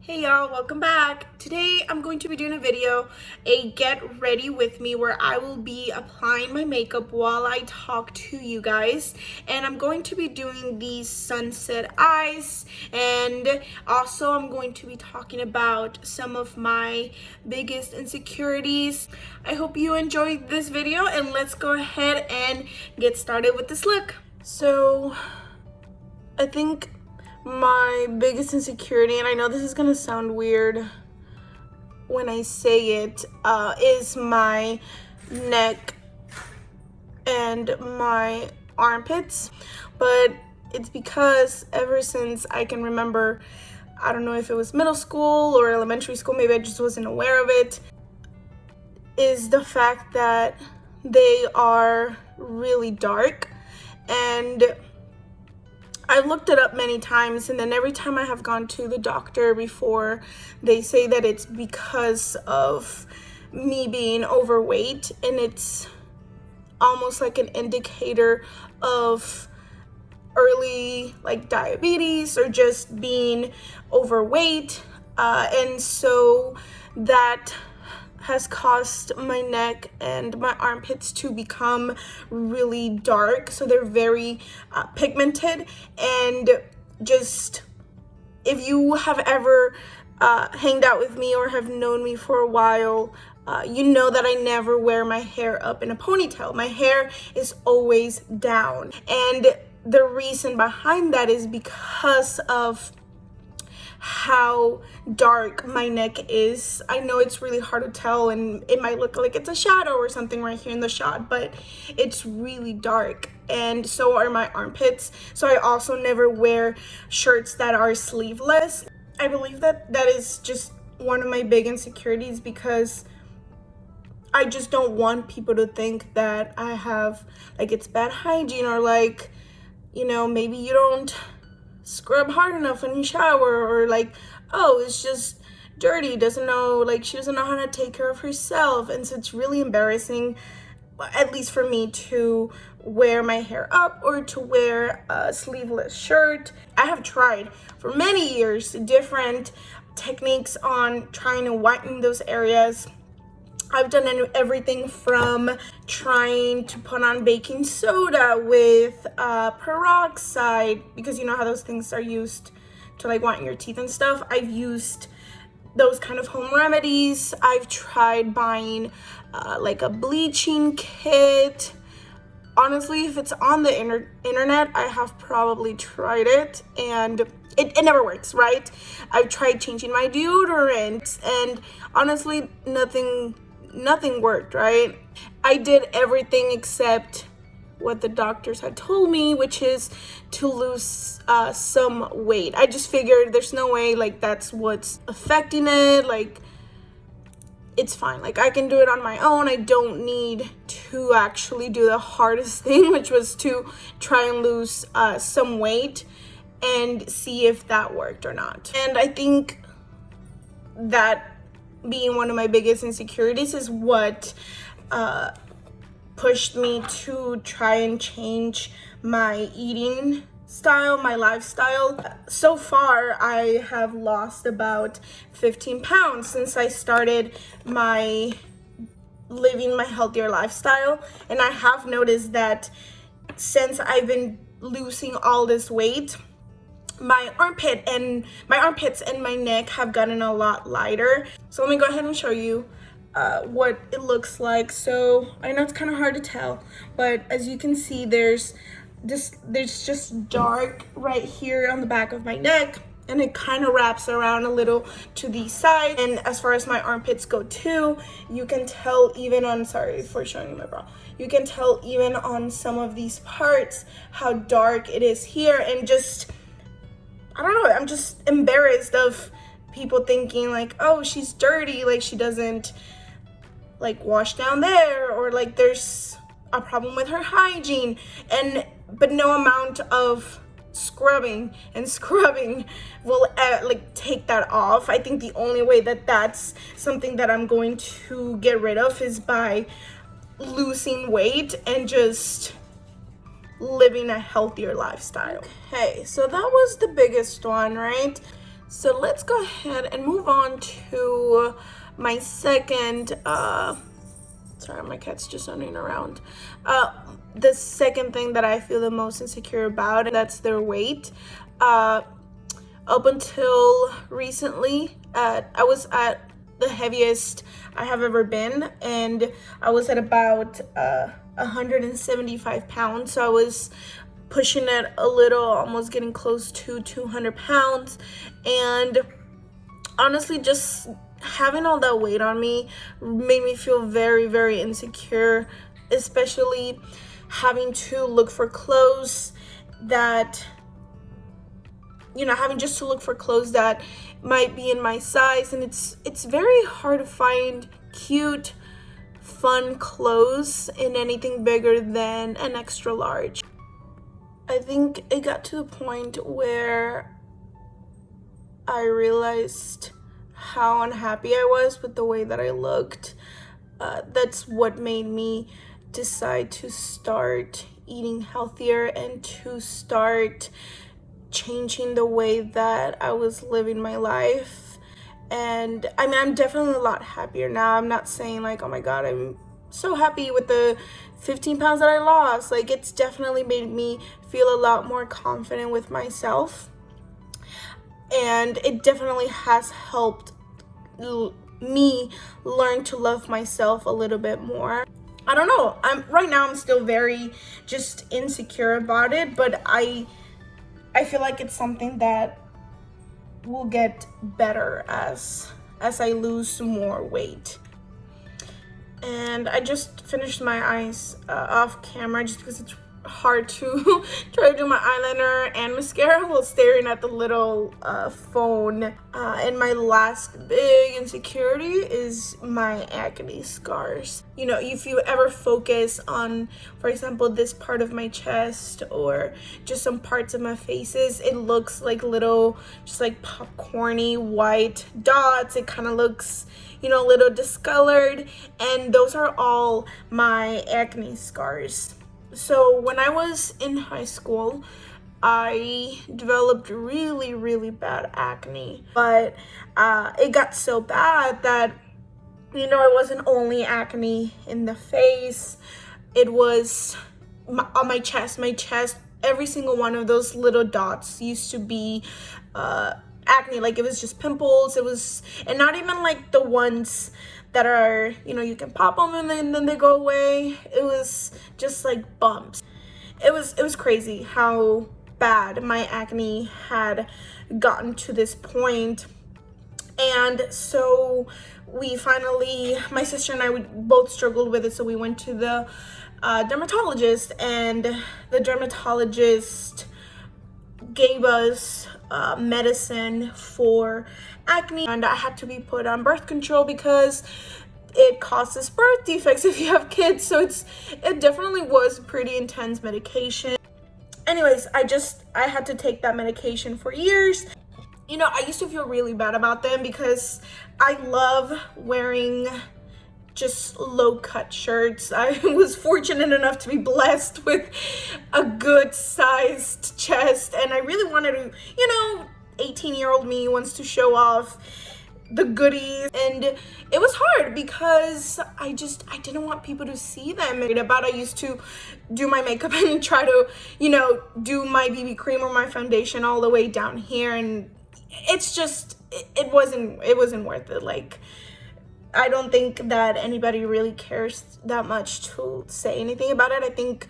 Hey y'all, welcome back. Today I'm going to be doing a get ready with me where I will be applying my makeup while I talk to you guys. And I'm going to be doing these sunset eyes, and also I'm going to be talking about some of my biggest insecurities. I hope you enjoyed this video, and let's go ahead and get started with this look. So I think my biggest insecurity, and I know this is gonna sound weird when I say it, is my neck and my armpits. But it's because ever since I can remember, I don't know if it was middle school or elementary school, maybe I just wasn't aware of it, is the fact that they are really dark. And I've looked it up many times, and then every time I have gone to the doctor before, they say that it's because of me being overweight, and it's almost like an indicator of early diabetes or just being overweight, and so that has caused my neck and my armpits to become really dark. So they're very pigmented. And just, if you have ever hanged out with me or have known me for a while, you know that I never wear my hair up in a ponytail. My hair is always down. And the reason behind that is because of how dark my neck is. I know it's really hard to tell, and it might look like it's a shadow or something right here in the shot, but it's really dark, and so are my armpits. So I also never wear shirts that are sleeveless. I believe that is just one of my big insecurities, because I just don't want people to think that I have, it's bad hygiene, or maybe you don't scrub hard enough when you shower, or oh, it's just dirty, doesn't know, she doesn't know how to take care of herself. And so it's really embarrassing, at least for me, to wear my hair up or to wear a sleeveless shirt. I have tried for many years different techniques on trying to whiten those areas. I've done everything from trying to put on baking soda with peroxide, because you know how those things are used to whiten your teeth and stuff. I've used those kind of home remedies. I've tried buying a bleaching kit. Honestly, if it's on the internet, I have probably tried it, and it never works, right? I've tried changing my deodorant, and honestly, nothing worked, right? I did everything except what the doctors had told me, which is to lose some weight. I just figured there's no way that's what's affecting it. It's fine. I can do it on my own. I don't need to actually do the hardest thing, which was to try and lose some weight and see if that worked or not. And I think that being one of my biggest insecurities is what pushed me to try and change my eating style, my lifestyle. So far, I have lost about 15 pounds since I started living my healthier lifestyle. And I have noticed that since I've been losing all this weight, my armpits and my neck have gotten a lot lighter. So let me go ahead and show you what it looks like. So I know it's kind of hard to tell, but as you can see, there's just dark right here on the back of my neck, and it kind of wraps around a little to the side. And as far as my armpits go too, you can tell even on, sorry for showing you my bra, you can tell even on some of these parts how dark it is here. And just, I don't know, I'm just embarrassed of people thinking oh, she's dirty, she doesn't wash down there, or there's a problem with her hygiene. But no amount of scrubbing will take that off. I think the only way that that's something that I'm going to get rid of is by losing weight and just living a healthier lifestyle. Okay, so that was the biggest one, right? So let's go ahead and move on to my second, sorry, my cat's just running around. The second thing that I feel the most insecure about, and that's their weight. Up until recently, I was at the heaviest I have ever been, and I was at about 175 pounds. So I was pushing it a little, almost getting close to 200 pounds. And honestly, just having all that weight on me made me feel very, very insecure, especially having to look for clothes that, having just to look for clothes that might be in my size. And it's very hard to find cute, fun clothes in anything bigger than an extra large. I think it got to the point where I realized how unhappy I was with the way that I looked. That's what made me decide to start eating healthier and to start changing the way that I was living my life. And I mean, I'm definitely a lot happier now. I'm not saying like, oh my God, I'm so happy with the 15 pounds that I lost. Like, it's definitely made me feel a lot more confident with myself. And it definitely has helped me learn to love myself a little bit more. I don't know. Right now I'm still very just insecure about it, but I feel like it's something that will get better as I lose more weight. And I just finished my eyes off camera just because it's hard to try to do my eyeliner and mascara while staring at the little phone. And my last big insecurity is my acne scars. If you ever focus on, for example, this part of my chest or just some parts of my faces, it looks like little, just like popcorny white dots. It kind of looks, a little discolored, and those are all my acne scars. So when I was in high school, I developed really, really bad acne, but it got so bad that, it wasn't only acne in the face, it was on my chest. Every single one of those little dots used to be acne. Like, it was just pimples. And not even like the ones that are, you can pop them and then they go away. It was just like bumps. It was crazy how bad my acne had gotten to this point. And so my sister and I, we both struggled with it. So we went to the dermatologist, and the dermatologist gave us medicine for acne, and I had to be put on birth control because it causes birth defects if you have kids. So it definitely was pretty intense medication. Anyways, I had to take that medication for years. I used to feel really bad about them because I love wearing just low-cut shirts. I was fortunate enough to be blessed with a good sized chest, and I really wanted to, 18-year-old me wants to show off the goodies. And it was hard because I didn't want people to see them. I used to do my makeup and try to, do my BB cream or my foundation all the way down here, and it's just, it wasn't worth it. Like, I don't think that anybody really cares that much to say anything about it. I think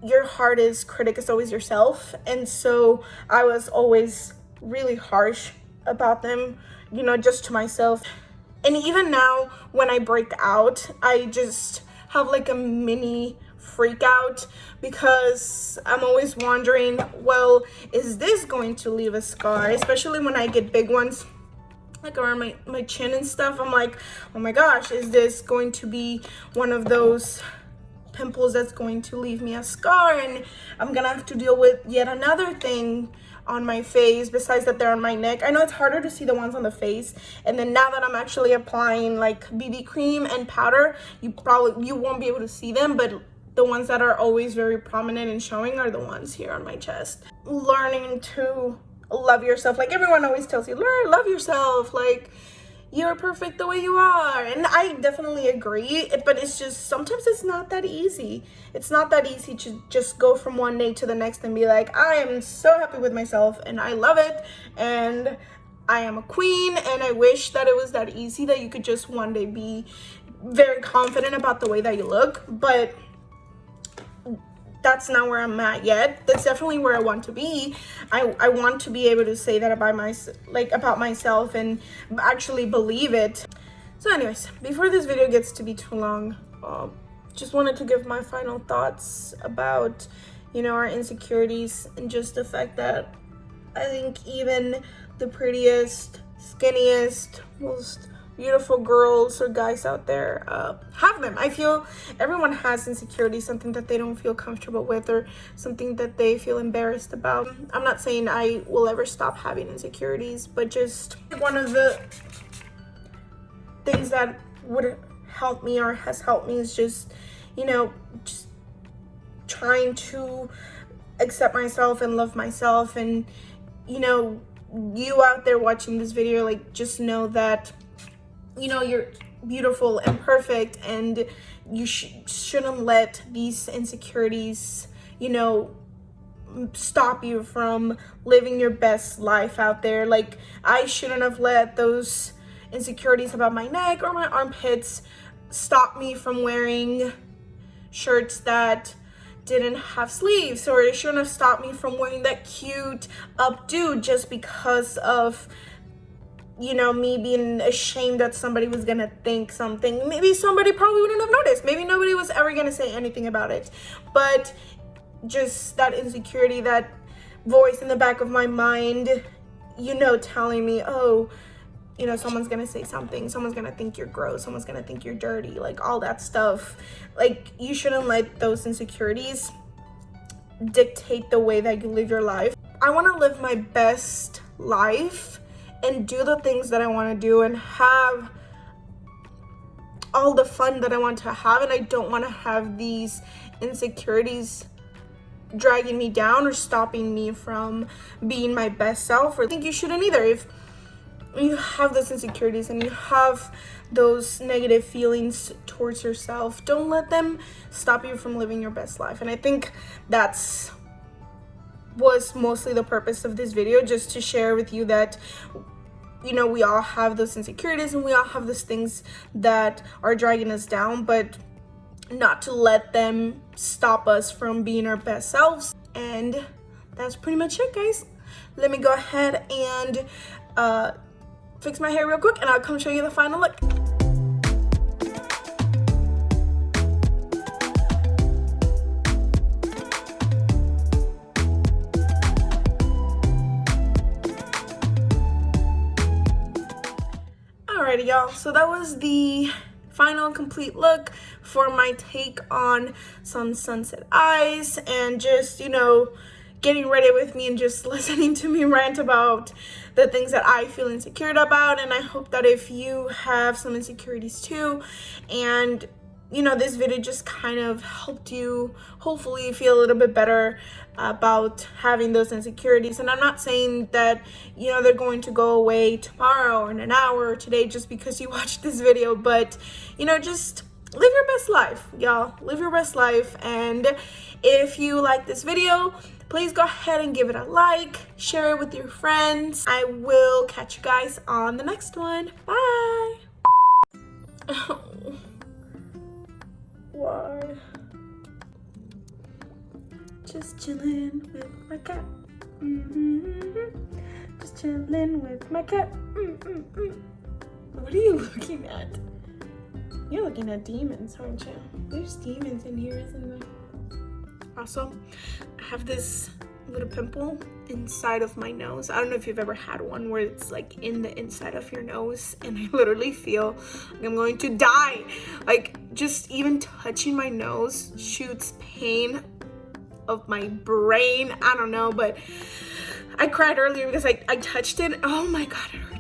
your hardest critic is always yourself. And so I was always really harsh about them, just to myself. And even now when I break out, I just have like a mini freak out because I'm always wondering, well, is this going to leave a scar? Especially when I get big ones, like around my chin and stuff. I'm like, oh my gosh, is this going to be one of those pimples that's going to leave me a scar? And I'm gonna have to deal with yet another thing on my face besides that they're on my neck. I know it's harder to see the ones on the face, and then now that I'm actually applying like BB cream and powder, you won't be able to see them, but the ones that are always very prominent and showing are the ones here on my chest. Learning to love yourself. Like everyone always tells you, learn, love yourself. Like you're perfect the way you are. And I definitely agree, but it's just sometimes it's not that easy. It's not that easy to just go from one day to the next and be like, I am so happy with myself and I love it and I am a queen. And I wish that it was that easy, that you could just one day be very confident about the way that you look, but that's not where I'm at yet. That's definitely where I want to be. I want to be able to say that about myself and actually believe it. So anyways, before this video gets to be too long, just wanted to give my final thoughts about, you know, our insecurities, and just the fact that I think even the prettiest, skinniest, most beautiful girls or guys out there have them. I feel everyone has insecurities, something that they don't feel comfortable with or something that they feel embarrassed about. I'm not saying I will ever stop having insecurities, but just one of the things that would help me or has helped me is just, you know, just trying to accept myself and love myself. And, you know, you out there watching this video, like, just know that, you know, you're beautiful and perfect, and you shouldn't let these insecurities, you know, stop you from living your best life out there. Like, I shouldn't have let those insecurities about my neck or my armpits stop me from wearing shirts that didn't have sleeves, or it shouldn't have stopped me from wearing that cute updo just because of, you know, me being ashamed that somebody was gonna think something. Maybe somebody probably wouldn't have noticed. Maybe nobody was ever gonna say anything about it. But just that insecurity, that voice in the back of my mind, you know, telling me, oh, you know, someone's gonna say something, someone's gonna think you're gross, someone's gonna think you're dirty, like all that stuff. Like, you shouldn't let those insecurities dictate the way that you live your life. I want to live my best life and do the things that I want to do and have all the fun that I want to have, and I don't want to have these insecurities dragging me down or stopping me from being my best self. Or I think you shouldn't either. If you have those insecurities and you have those negative feelings towards yourself, don't let them stop you from living your best life. And I think that's was mostly the purpose of this video, just to share with you that, you know, we all have those insecurities and we all have those things that are dragging us down, but not to let them stop us from being our best selves. And that's pretty much it, guys. Let me go ahead and fix my hair real quick, and I'll come show you the final look. Alrighty, y'all, so that was the final complete look for my take on some sunset eyes, and just, you know, getting ready with me and just listening to me rant about the things that I feel insecure about. And I hope that if you have some insecurities too, and, you know, this video just kind of helped you hopefully feel a little bit better about having those insecurities. And I'm not saying that, you know, they're going to go away tomorrow or in an hour or today just because you watched this video, but, you know, just live your best life, y'all. Live your best life. And if you like this video, please go ahead and give it a like, share it with your friends. I will catch you guys on the next one. Bye. Oh. Why? Just chilling with my cat. Just chilling with my cat. What are you looking at? You're looking at demons, aren't you? There's demons in here, isn't there? Also, I have this little pimple inside of my nose. I don't know if you've ever had one where it's like in the inside of your nose, and I literally feel like I'm going to die. Like, just even touching my nose shoots pain of my brain. I don't know, but I cried earlier because I touched it. Oh my god, it hurt